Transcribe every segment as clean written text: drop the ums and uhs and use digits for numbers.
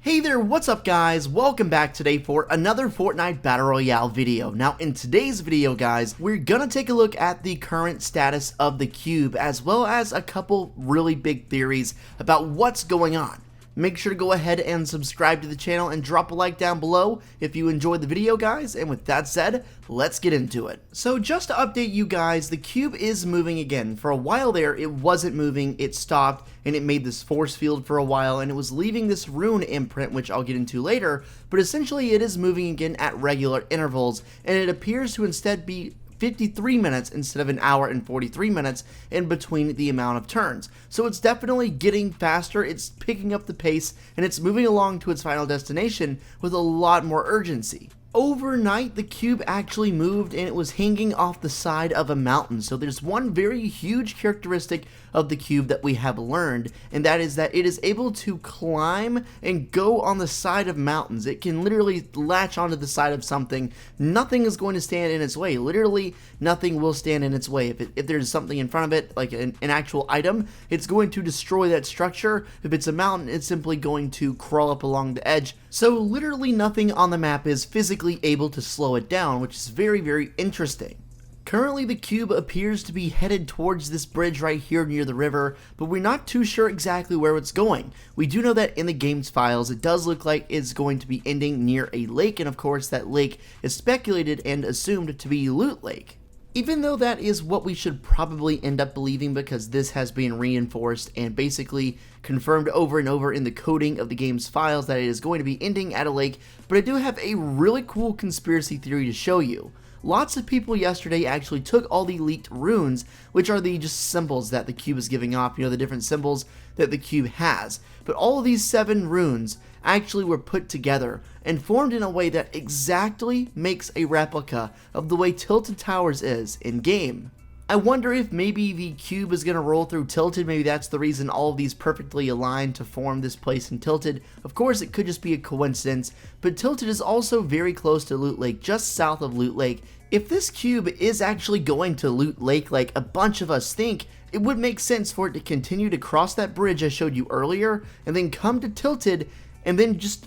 Hey there, what's up guys? Welcome back today for another Fortnite Battle Royale video. Now in today's video guys, we're gonna take a look at the current status of the cube as well as a couple really big theories about what's going on. Make sure to go ahead and subscribe to the channel and drop a like down below if you enjoyed the video guys, and with that said, let's get into it. So just to update you guys, the cube is moving again. For a while there, it wasn't moving, it stopped, and it made this force field for a while, and it was leaving this rune imprint, which I'll get into later, but essentially it is moving again at regular intervals, and it appears to instead be 53 minutes instead of an hour and 43 minutes in between the amount of turns. So it's definitely getting faster, it's picking up the pace, and it's moving along to its final destination with a lot more urgency. Overnight, the cube actually moved and it was hanging off the side of a mountain. So there's one very huge characteristic of the cube that we have learned, and that is that it is able to climb and go on the side of mountains. It can literally latch onto the side of something. Nothing is going to stand in its way. Literally, nothing will stand in its way. If there's something in front of it, like an actual item, it's going to destroy that structure. If it's a mountain, it's simply going to crawl up along the edge. So literally nothing on the map is physically able to slow it down, which is very, very interesting. Currently, the cube appears to be headed towards this bridge right here near the river, but we're not too sure exactly where it's going. We do know that in the game's files, it does look like it's going to be ending near a lake, and of course that lake is speculated and assumed to be Loot Lake. Even though that is what we should probably end up believing, because this has been reinforced and basically confirmed over and over in the coding of the game's files that it is going to be ending at a lake, but I do have a really cool conspiracy theory to show you. Lots of people yesterday actually took all the leaked runes, which are the just symbols that the cube is giving off, the different symbols that the cube has. But all of these 7 runes actually were put together and formed in a way that exactly makes a replica of the way Tilted Towers is in game. I wonder if maybe the cube is going to roll through Tilted. Maybe that's the reason all of these perfectly aligned to form this place in Tilted. Of course, it could just be a coincidence, but Tilted is also very close to Loot Lake, just south of Loot Lake. If this cube is actually going to Loot Lake like a bunch of us think, it would make sense for it to continue to cross that bridge I showed you earlier, and then come to Tilted, and then just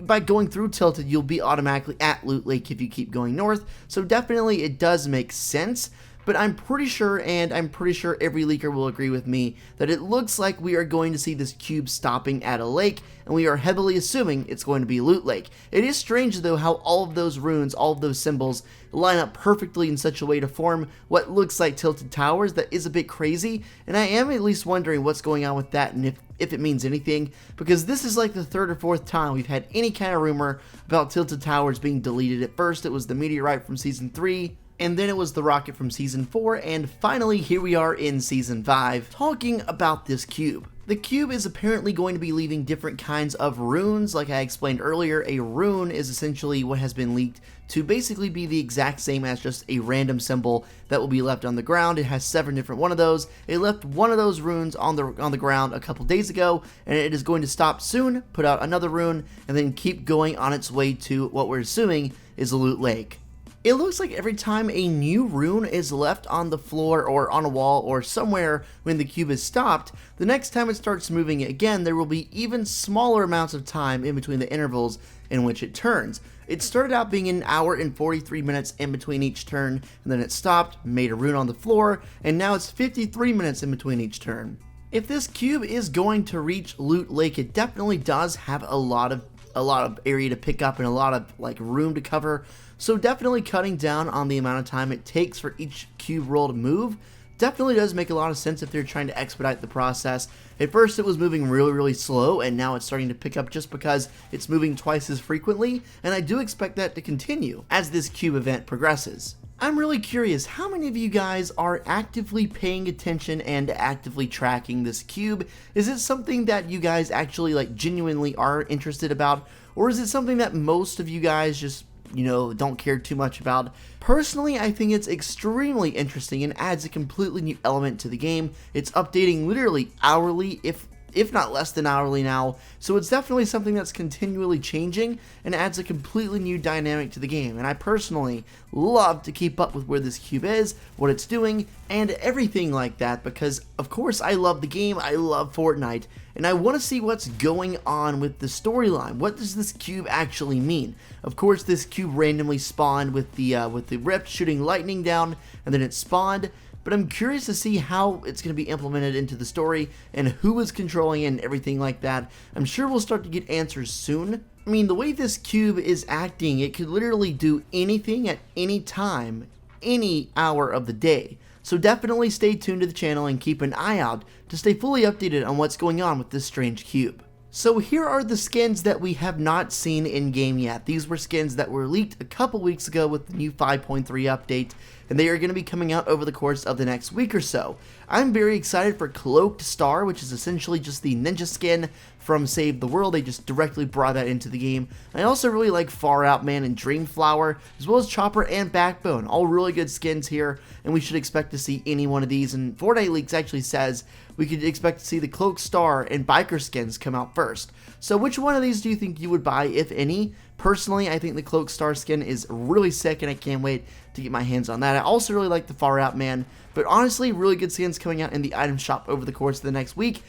by going through Tilted, you'll be automatically at Loot Lake if you keep going north. So definitely it does make sense. But I'm pretty sure, and I'm pretty sure every leaker will agree with me, that it looks like we are going to see this cube stopping at a lake, and we are heavily assuming it's going to be Loot Lake. It is strange though how all of those runes, all of those symbols, line up perfectly in such a way to form what looks like Tilted Towers. That is a bit crazy, and I am at least wondering what's going on with that and if it means anything, because this is like the 3rd or 4th time we've had any kind of rumor about Tilted Towers being deleted. At first it was the meteorite from Season 3, and then it was the rocket from Season 4, and finally here we are in Season 5 talking about this cube. The cube is apparently going to be leaving different kinds of runes. Like I explained earlier, a rune is essentially what has been leaked to basically be the exact same as just a random symbol that will be left on the ground. It has 7 different one of those. It left one of those runes on the ground a couple days ago, and it is going to stop soon, put out another rune, and then keep going on its way to what we're assuming is Loot Lake. It looks like every time a new rune is left on the floor or on a wall or somewhere when the cube is stopped, the next time it starts moving again, there will be even smaller amounts of time in between the intervals in which it turns. It started out being an hour and 43 minutes in between each turn, and then it stopped, made a rune on the floor, and now it's 53 minutes in between each turn. If this cube is going to reach Loot Lake, it definitely does have a lot of area to pick up and a lot of room to cover. So definitely cutting down on the amount of time it takes for each cube roll to move definitely does make a lot of sense if they're trying to expedite the process. At first it was moving really slow, and now it's starting to pick up just because it's moving twice as frequently, and I do expect that to continue as this cube event progresses. I'm really curious, how many of you guys are actively paying attention and actively tracking this cube? Is it something that you guys actually genuinely are interested about, or is it something that most of you guys just don't care too much about? Personally, I think it's extremely interesting and adds a completely new element to the game. It's updating literally hourly, if if not less than hourly now, so it's definitely something that's continually changing and adds a completely new dynamic to the game, and I personally love to keep up with where this cube is, what it's doing, and everything like that, because of course I love the game, I love Fortnite, and I want to see what's going on with the storyline. What does this cube actually mean? Of course, this cube randomly spawned with the rift shooting lightning down, and then it spawned, but I'm curious to see how it's going to be implemented into the story and who is controlling it and everything like that. I'm sure we'll start to get answers soon. I mean, the way this cube is acting, it could literally do anything at any time, any hour of the day. So definitely stay tuned to the channel and keep an eye out to stay fully updated on what's going on with this strange cube. So here are the skins that we have not seen in game yet. These were skins that were leaked a couple weeks ago with the new 5.3 update, and they are going to be coming out over the course of the next week or so. I'm very excited for Cloaked Star, which is essentially just the ninja skin from Save the World. They just directly brought that into the game. I also really like Far Out Man and Dreamflower, as well as Chopper and Backbone. All really good skins here, and we should expect to see any one of these. And Fortnite Leaks actually says we could expect to see the Cloaked Star and Biker skins come out first. So which one of these do you think you would buy, if any? Personally, I think the Cloaked Star skin is really sick, and I can't wait to get my hands on that. I also really like the Far Out Man, but honestly, really good skins coming out in the item shop over the course of the next week.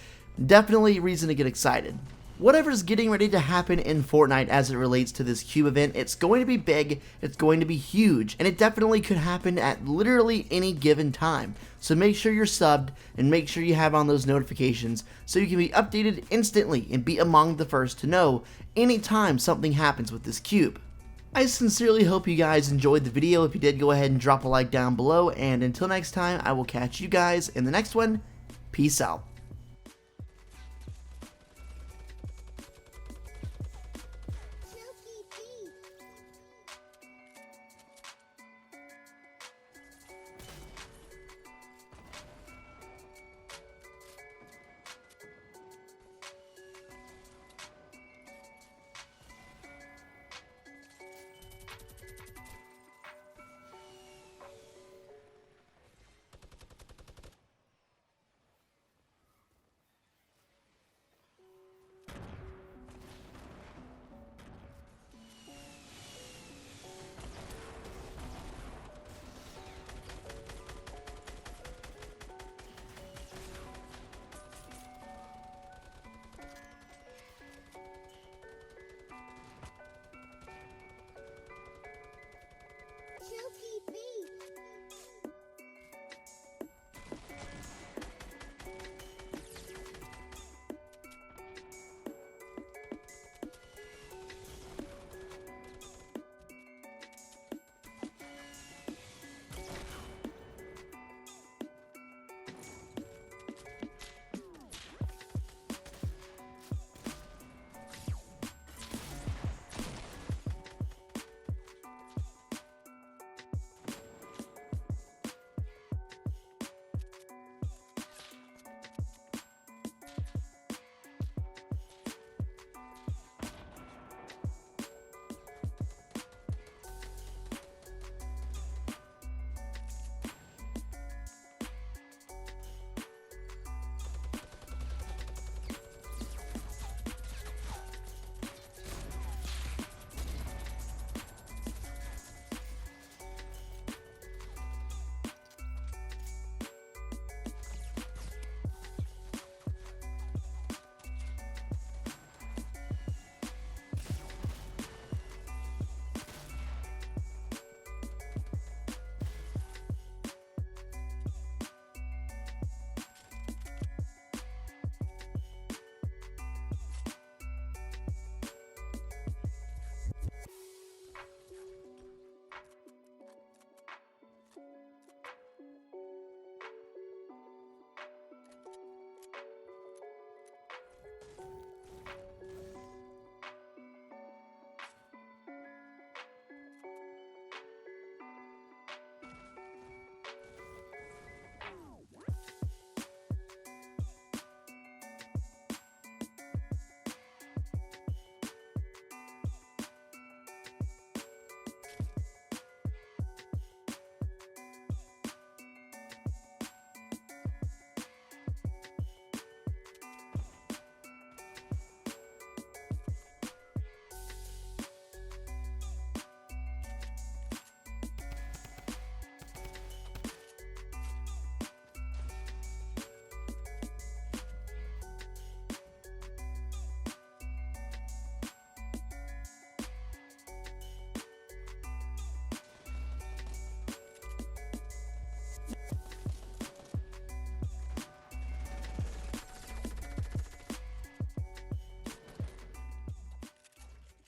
Definitely reason to get excited. Whatever's getting ready to happen in Fortnite as it relates to this cube event, it's going to be big, it's going to be huge, and it definitely could happen at literally any given time. So make sure you're subbed and make sure you have on those notifications so you can be updated instantly and be among the first to know anytime something happens with this cube. I sincerely hope you guys enjoyed the video. If you did, go ahead and drop a like down below, and until next time, I will catch you guys in the next one. Peace out.